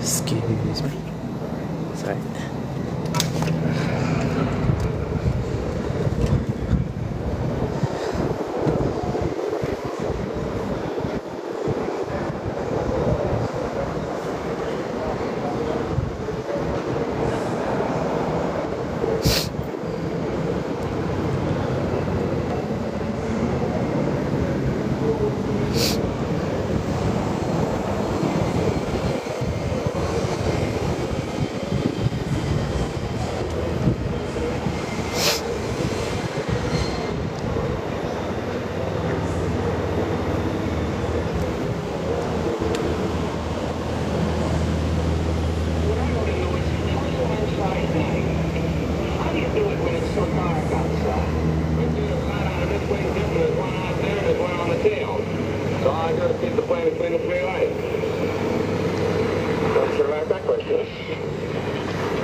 Excuse me. Sorry.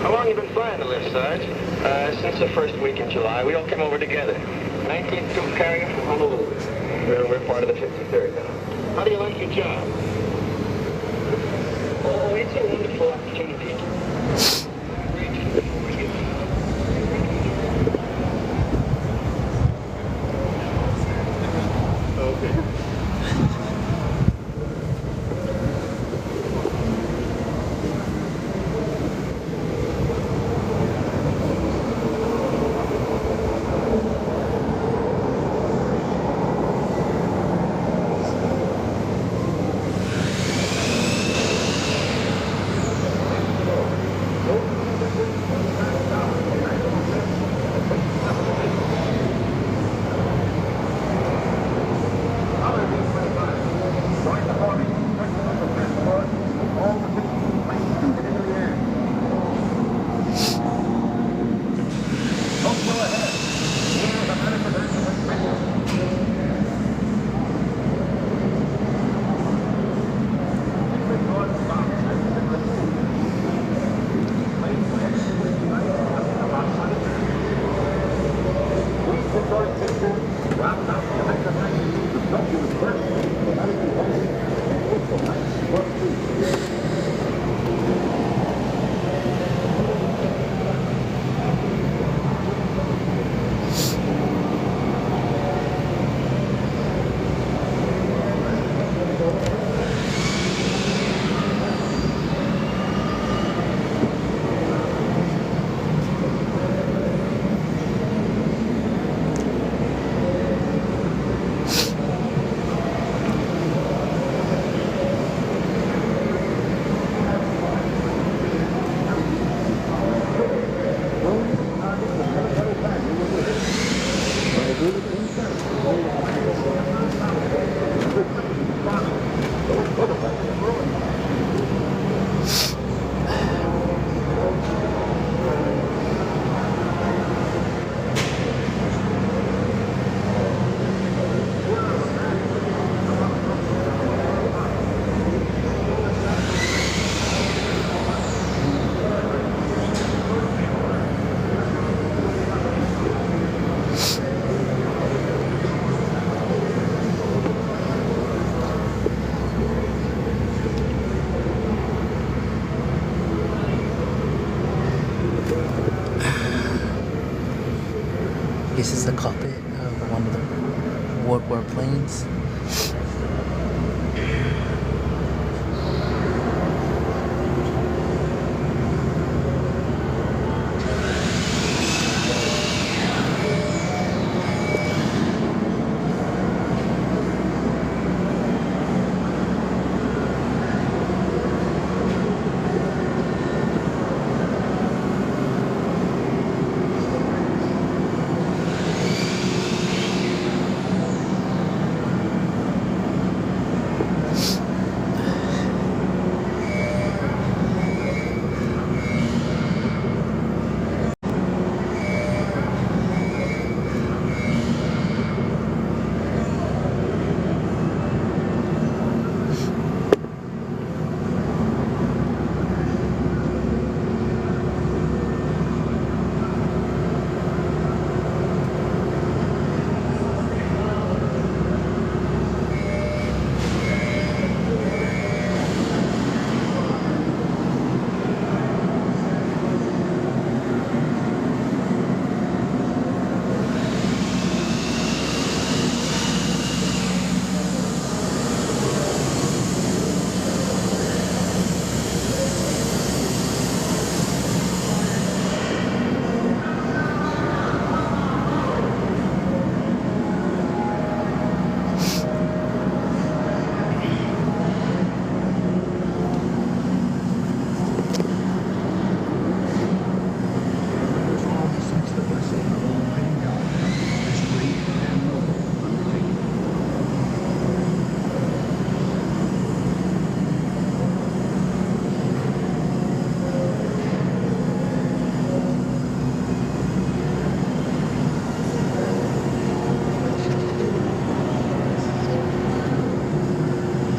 How long you been flying the lift, Sarge? Since the first week in July. We all came over together. 19th Troop carrier from Honolulu. We're part of the 53rd now. How do you like your job? Oh, it's a wonderful opportunity. Okay. This is the cockpit of one of the World War planes.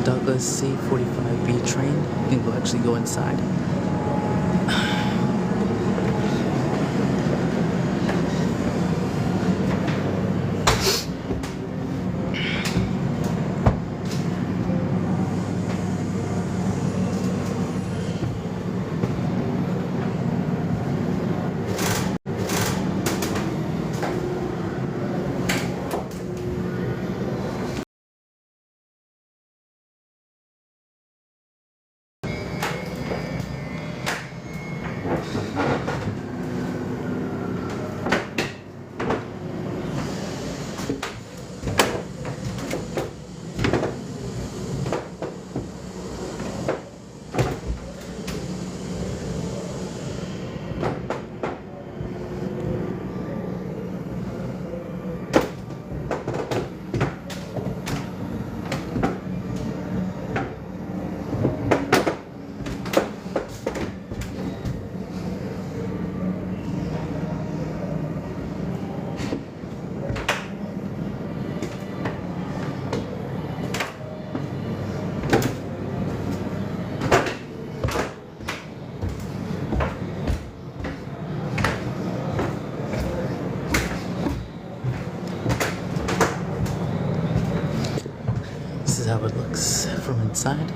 Douglas C-45B train. You can actually go inside. This is how it looks from inside.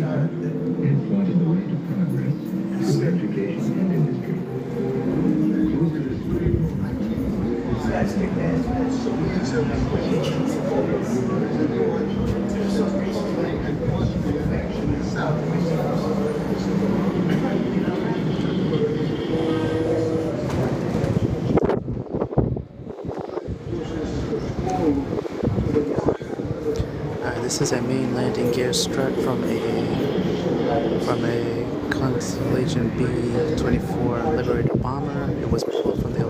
and plotted the way to progress through education and industry. Closer to This is a main landing gear strut from a Constellation B-24 Liberator bomber. It was pulled from the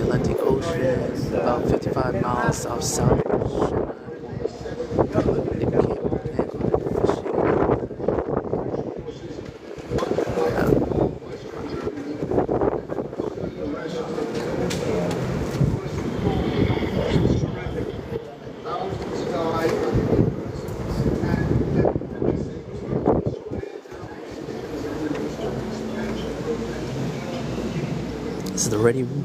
Atlantic Ocean about 55 miles south. This is the ready room.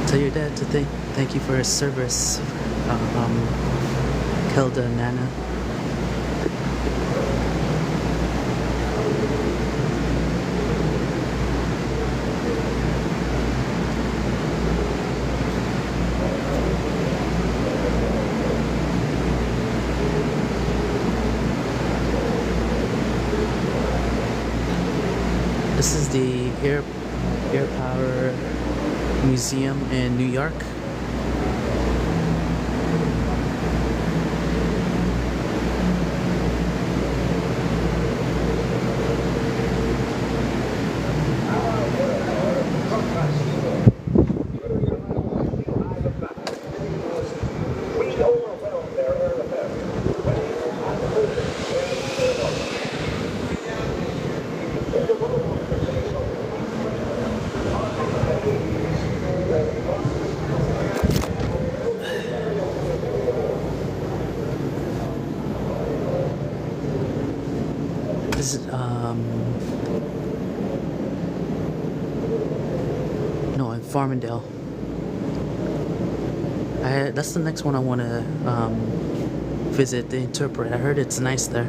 Tell your dad to thank you for his service, Kelda Nana. This is the Airpower Museum in New York. This is, no, in Farmingdale. That's the next one I want to visit, the Interpret. I heard it's nice there.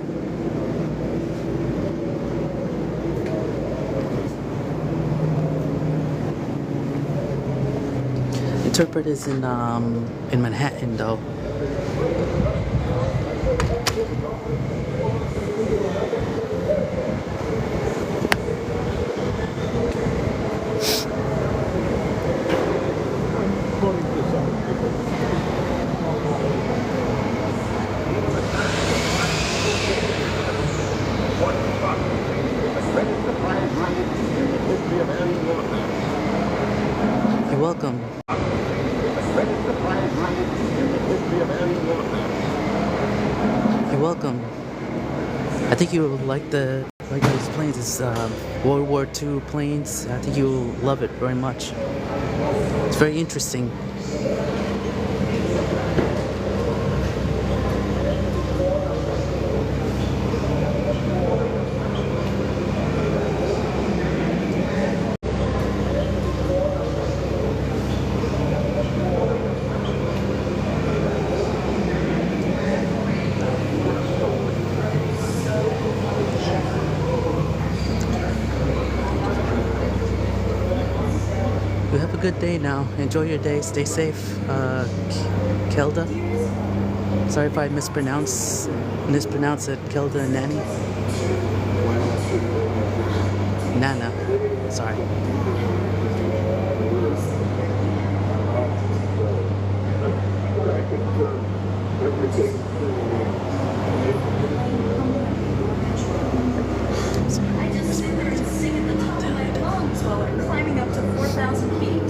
Interpret is in Manhattan, though. You're welcome. You're welcome. I think you will like those planes. It's World War II planes. I think you'll love it very much. It's very interesting. good day now. Enjoy your day. Stay safe. Kelda. Sorry if I mispronounce it. Kelda and Nanny. Nana. Sorry. I just sit there and sing at the top of my lungs while I'm climbing up to 4,000 feet.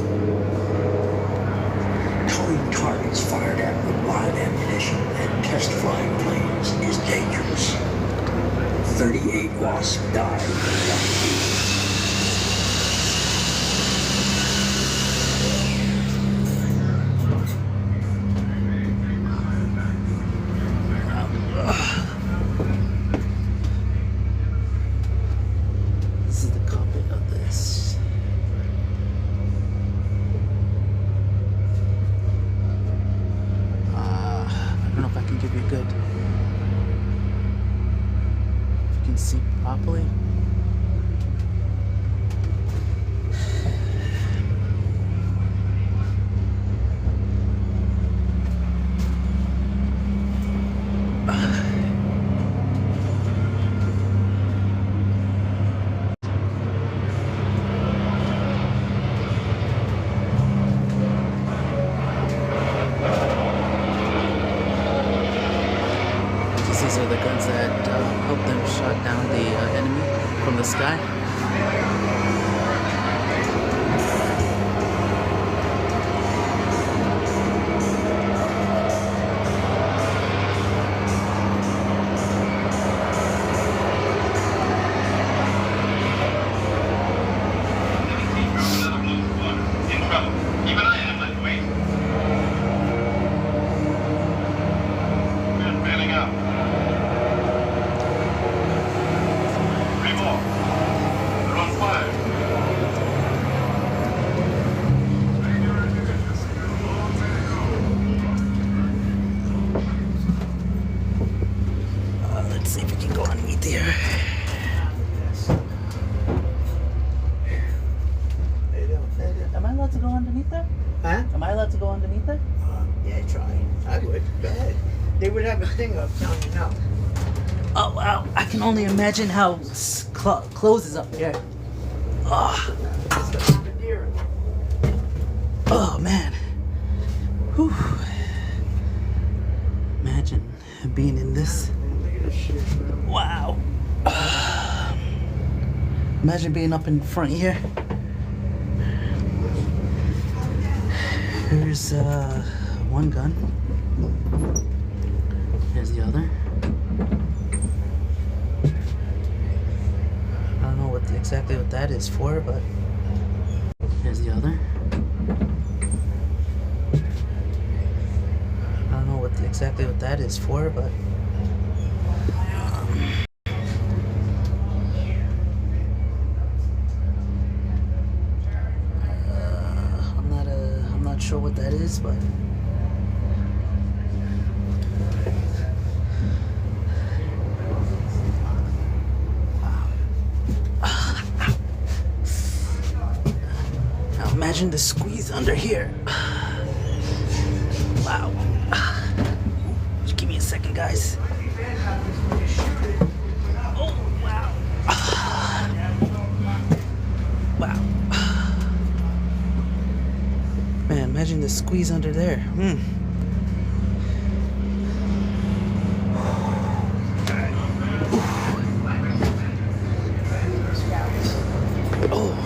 Towing targets fired at with live ammunition and test flying planes is dangerous. 38 wasps died in one week. This is the cockpit of this. I don't know if I can give you a good. If you can see properly. These are the guns that helped them shot down the enemy from the sky. In trouble. Keep an eye on him, let's wait. We're bailing out. 3 more. They're on fire. Let's see if we can go underneath here. Am I allowed to go underneath there? Huh? Am I allowed to go underneath there? Yeah, try. I would. Go ahead. They would have a thing up telling you no. Oh wow! I can only imagine how closes up here. Oh, oh man. Whew. Imagine being in this. Wow. Imagine being up in front here. Here's one gun. Here's the other. I don't know exactly what that is for, but here's the other. I don't know exactly what that is for, but I'm not sure what that is, but now imagine the squeeze under here. Wow. Just give me a second, guys. Oh, wow. Wow. Man, imagine the squeeze under there. Oh.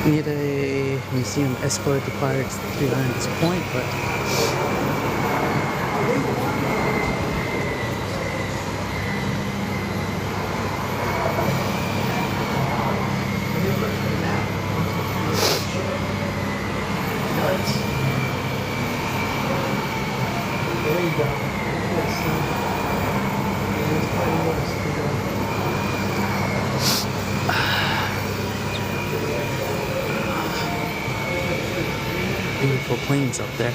Need a museum escort required beyond this point, but Beautiful planes up there.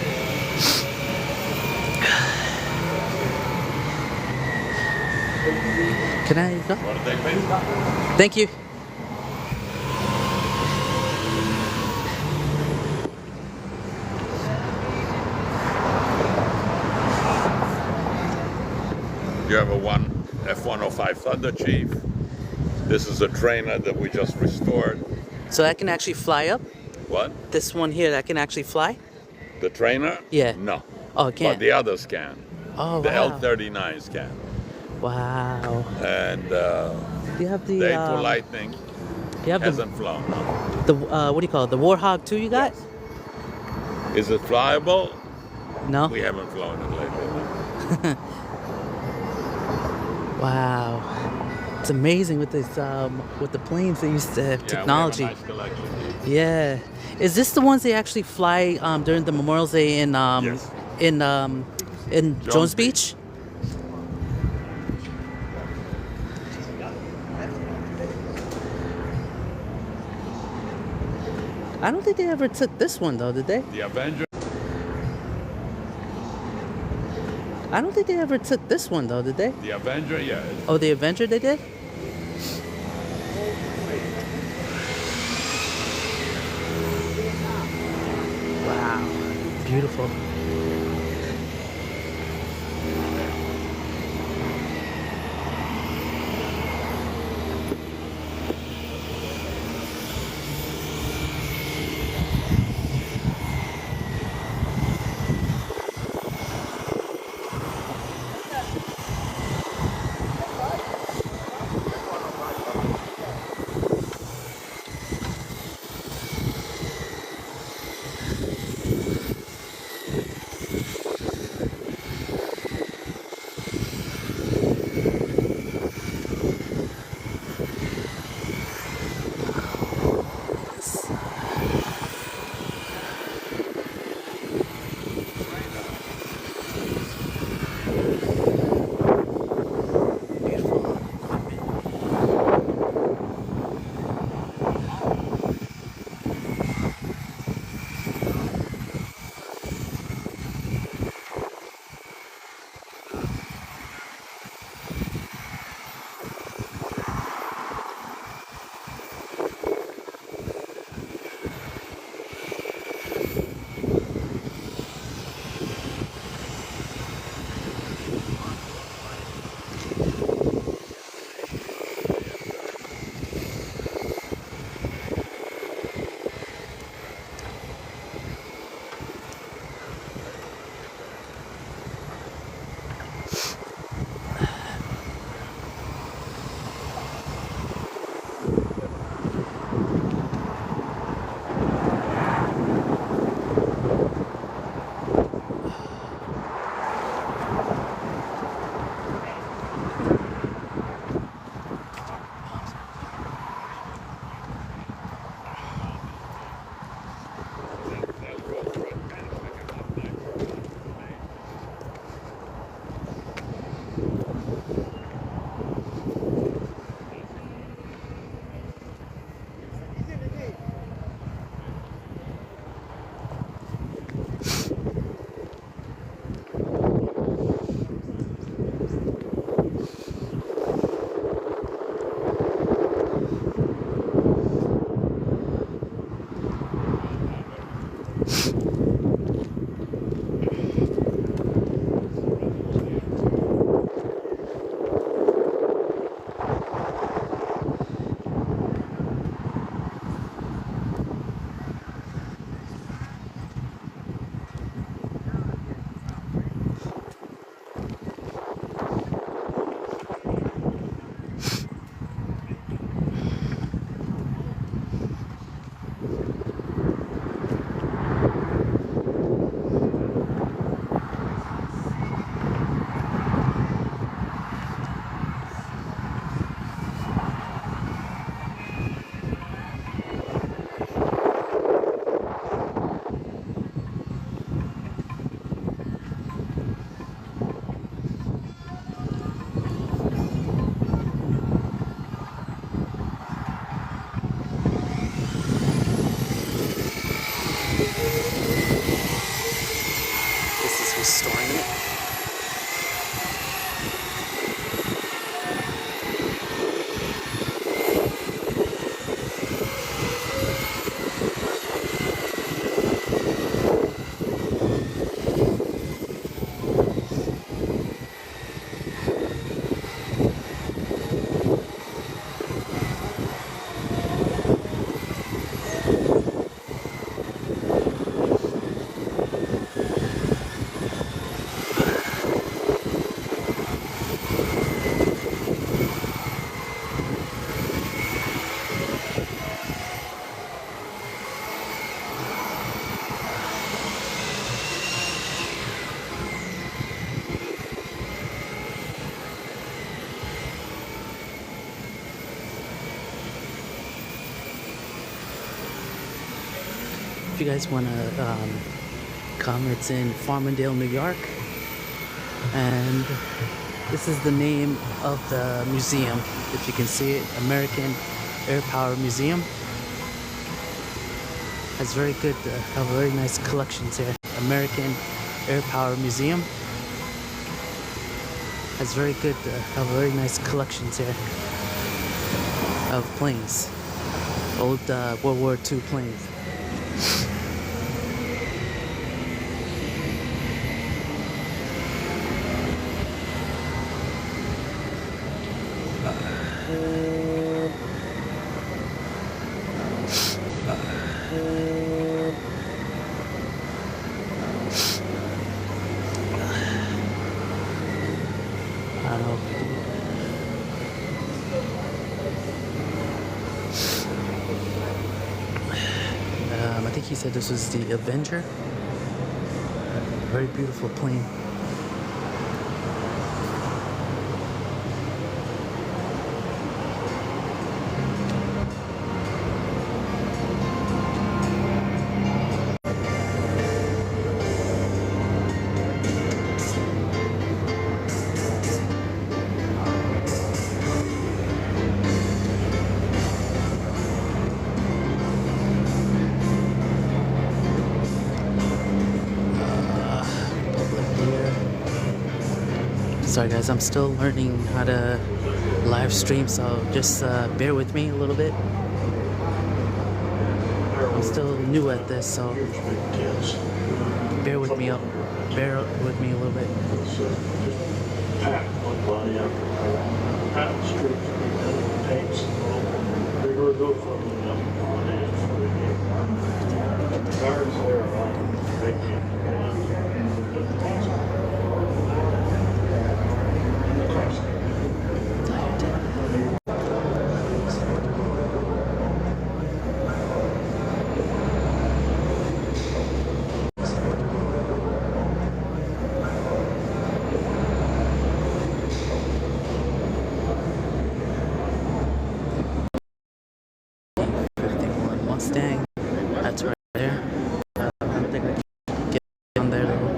Can I go? Thank you. You have a F-105 Thunder Chief. This is a trainer that we just restored. So that can actually fly up? What? This one here, that can actually fly? The trainer? Yeah. No. Oh, it can't? But the others can. Oh, The wow. L-39s can. Wow. And Do you have the... the A2 Lightning you have hasn't flown. No. the what do you call it? The Warthog 2 you got? Yes. Is it flyable? No? We haven't flown it lately. No. Wow. It's amazing with this with the planes they use the technology. Yeah, we have a nice collection. Yeah. Is this the ones they actually fly during the Memorial Day in Yes. in Jones Beach? I don't think they ever took this one though, did they? The Avenger. I don't think they ever took this one though, did they? The Avenger, yeah. Oh, the Avenger they did? Wow. Beautiful. if you guys want to come, it's in Farmingdale, New York. And this is the name of the museum. If you can see it, American Airpower Museum. Has very good, have very nice collections here. American Airpower Museum. Has very good, have very nice collections here of planes. Old World War II planes. I don't know. I think he said this was the Avenger. Very beautiful plane. Sorry guys, I'm still learning how to live stream, so just bear with me a little bit. I'm still new at this, so bear with me a little bit. Pat one body after Pat streaks and paints they were good for me one day before the game. The guards there are big game. Mustang, that's right there. I don't think I can get on there though.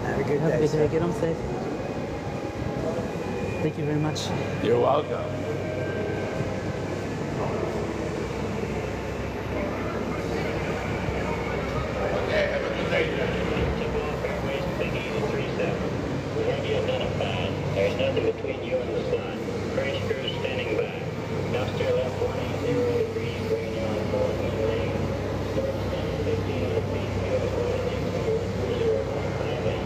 Have a good day. Get home safe. Thank you very much. You're welcome. Okay, have a good day. We have you identified. There's nothing between you and the sun. Crash crew standing by. Now steer left 180 degrees, bringing you on a 4-wheel lane. Start standing 1,500 feet. You have a landing for 130.58.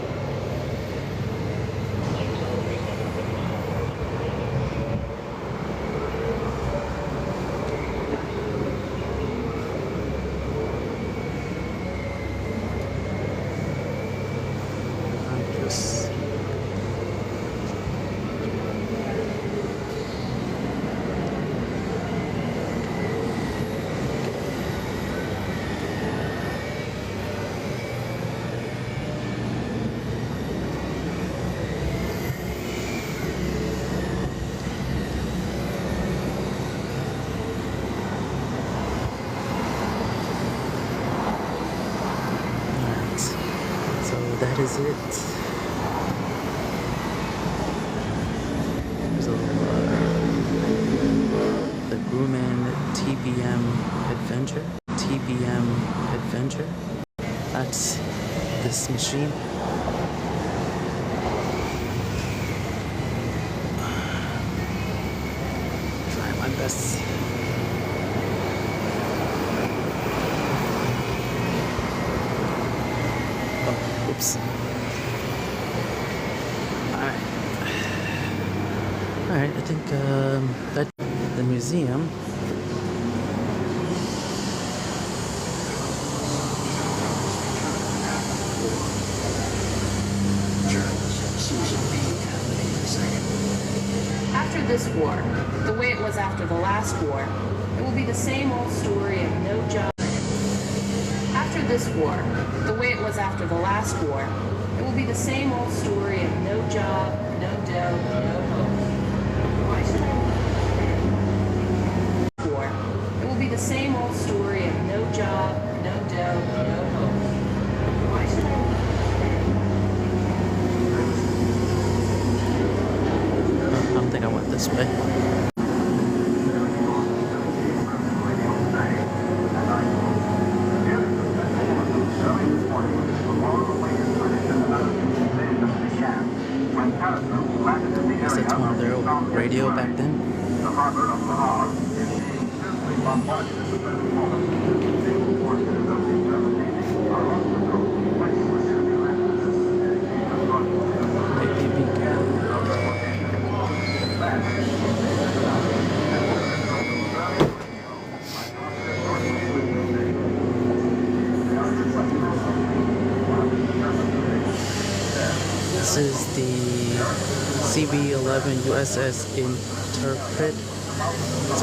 That is it. So, the Grumman TBM Adventure. at this machine. Try my best. Oh, oops. Alright, I think that's the museum. After this war, the way it was after the last war, it will be the same old story of no job. After this war, the way it was after the last war, it will be the same old story of no job, no dough, no hope. Why should I? War, it will be the same old story of no job, no dough, no hope. Why should I? I don't think I went this way. I guess that's one of their old radio back then. This is the CB-11 USS Interpret. It's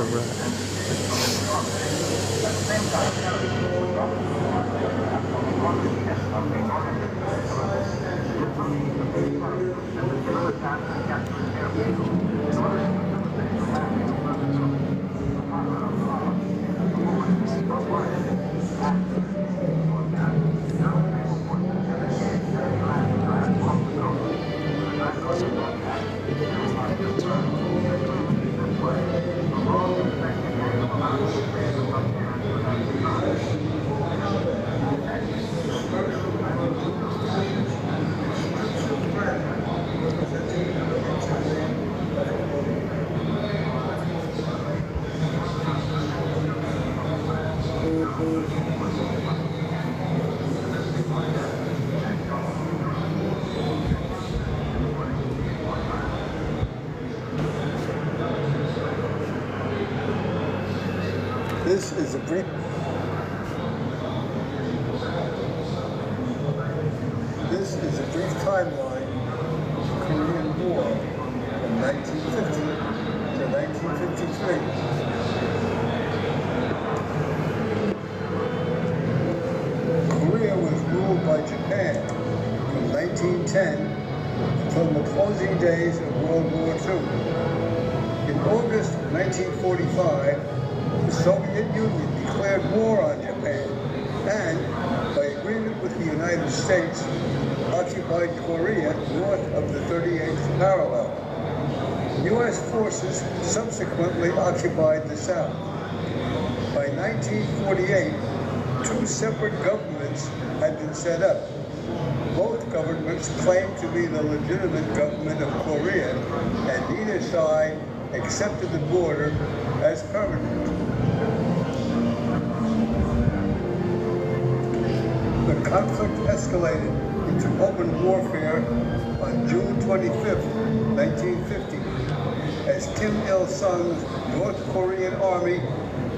This is a brief. This is a brief timeline of the Korean War from 1950 to 1953. Korea was ruled by Japan from 1910 until the closing days of World War II. In August of 1945, the Soviet Union declared war on Japan and, by agreement with the United States, occupied Korea north of the 38th parallel. U.S. forces subsequently occupied the South. By 1948, two separate governments had been set up. Both governments claimed to be the legitimate government of Korea, and neither side accepted the border as permanent. The conflict escalated into open warfare on June 25, 1950, as Kim Il-sung's North Korean army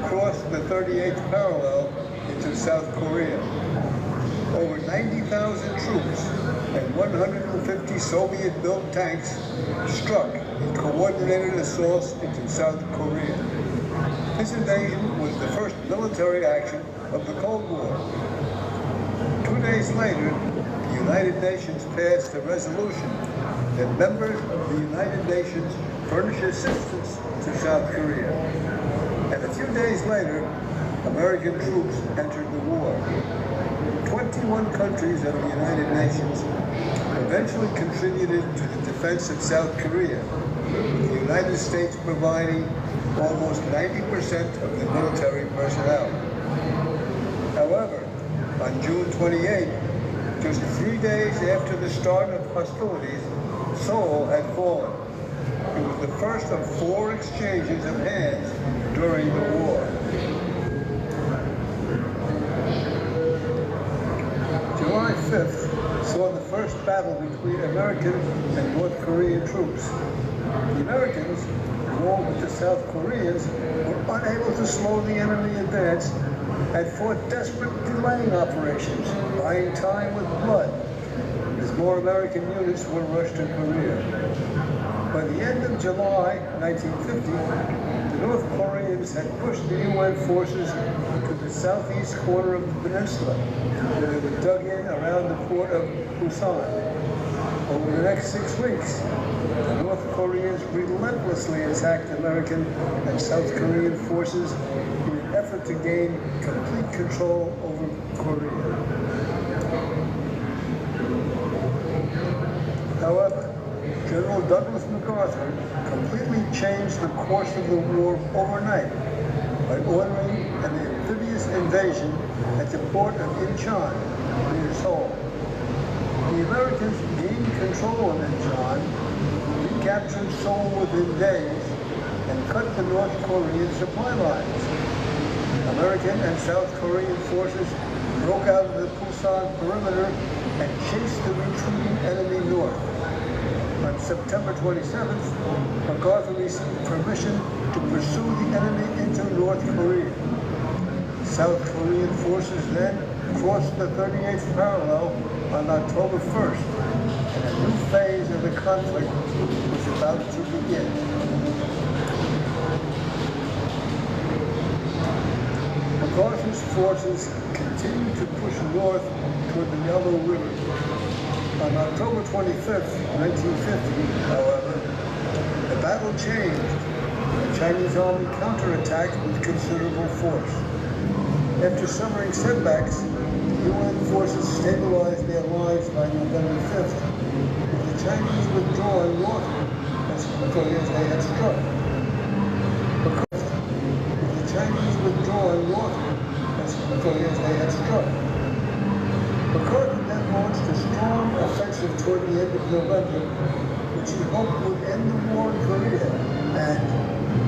crossed the 38th parallel into South Korea. Over 90,000 troops and 150 Soviet-built tanks struck in coordinated assaults into South Korea. This invasion was the first military action of the Cold War. 2 days later, the United Nations passed a resolution that members of the United Nations furnish assistance to South Korea. And a few days later, American troops entered the war. 21 countries of the United Nations eventually contributed to the defense of South Korea, with the United States providing almost 90% of the military personnel. However, On June 28, just 3 days after the start of hostilities, Seoul had fallen. It was the first of 4 exchanges of hands during the war. July 5th saw the first battle between American and North Korean troops. The Americans, along with the South Koreans, were unable to slow the enemy advance and fought desperate delaying operations, buying time with blood, as more American units were rushed to Korea. By the end of July 1950, the North Koreans had pushed the UN forces to the southeast corner of the peninsula, where they were dug in around the port of Busan. Over the next 6 weeks, the North Koreans relentlessly attacked American and South Korean forces in an effort to gain complete control over Korea. However, General Douglas MacArthur completely changed the course of the war overnight by ordering an amphibious invasion at the port of Incheon near Seoul. The Americans gained control of Incheon, recaptured Seoul within days, and cut the North Korean supply lines. American and South Korean forces broke out of the Busan perimeter and chased the retreating enemy north. On September 27th, MacArthur received permission to pursue the enemy into North Korea. South Korean forces then crossed the 38th parallel on October 1st, and a new phase of the conflict was about to begin. MacArthur's forces continued to push north toward the Yellow River. On October 25th, 1950, however, the battle changed. The Chinese army counterattacked with considerable force. After suffering setbacks, the UN forces stabilized their lines by November 5th, with the Chinese withdrawing northward as quickly as they had struck. MacArthur then launched a strong offensive toward the end of November, which he hoped would end the war in Korea and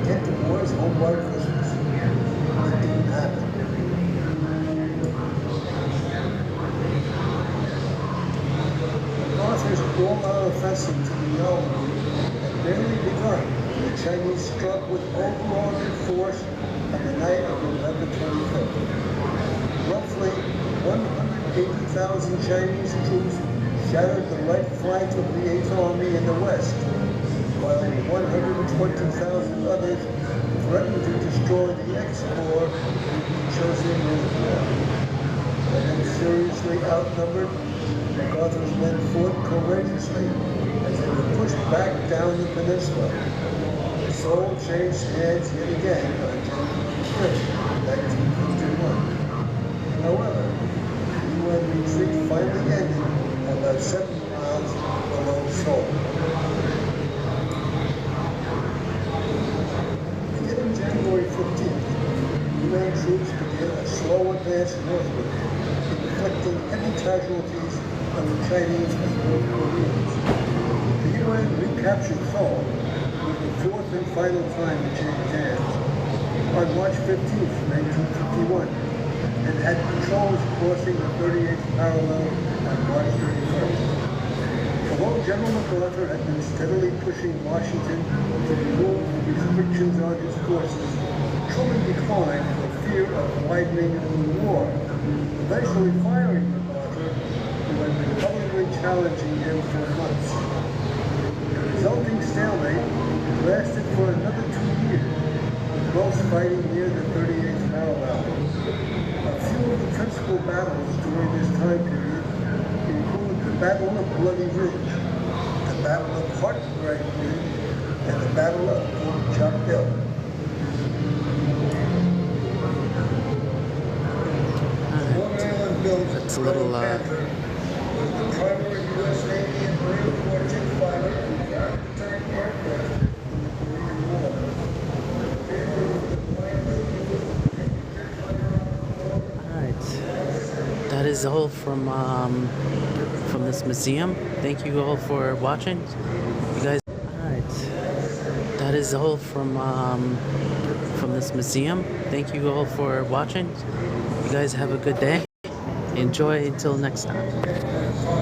get the boys home by Christmas. It didn't happen. MacArthur's all-out offensive to the Yellow River had barely begun when the Chinese struck with overwhelming force on the night of November 25th. Roughly 180,000 Chinese troops shattered the right flank of the 8th Army in the west, while 120,000 others threatened to destroy the X-Corps chosen as war. Having seriously outnumbered, MacArthur's men fought courageously as they were pushed back down the peninsula. Seoul changed hands yet again on January 5th, 1951. However, the UN retreat finally ended about 7 miles below Seoul. Beginning January 15th, UN troops began a slow advance northward, inflicting heavy casualties on the Chinese and North Koreans. The UN recaptured Seoul for the 4th and final time to change hands on March 15th, 1951. And had patrols crossing the 38th parallel on March 31st. Although General MacArthur had been steadily pushing Washington to remove the restrictions on his forces, Truman declined for fear of widening the war, eventually firing MacArthur, who had been publicly challenging him for months. The resulting stalemate lasted for another 2 years, with both fighting near the 38th parallel. A few of the principal battles during this time period include the Battle of Bloody Ridge, the Battle of Heartbreak Ridge, and the Battle of Fort Chop Hill. It's a little, Panther was the primary U.S. Navy and Marine Corps jet fighter and attack aircraft in the Korean War. Alright, that is all from this museum. Thank you all for watching. You guys, alright. That is all from this museum. Thank you all for watching. You guys have a good day. Enjoy until next time.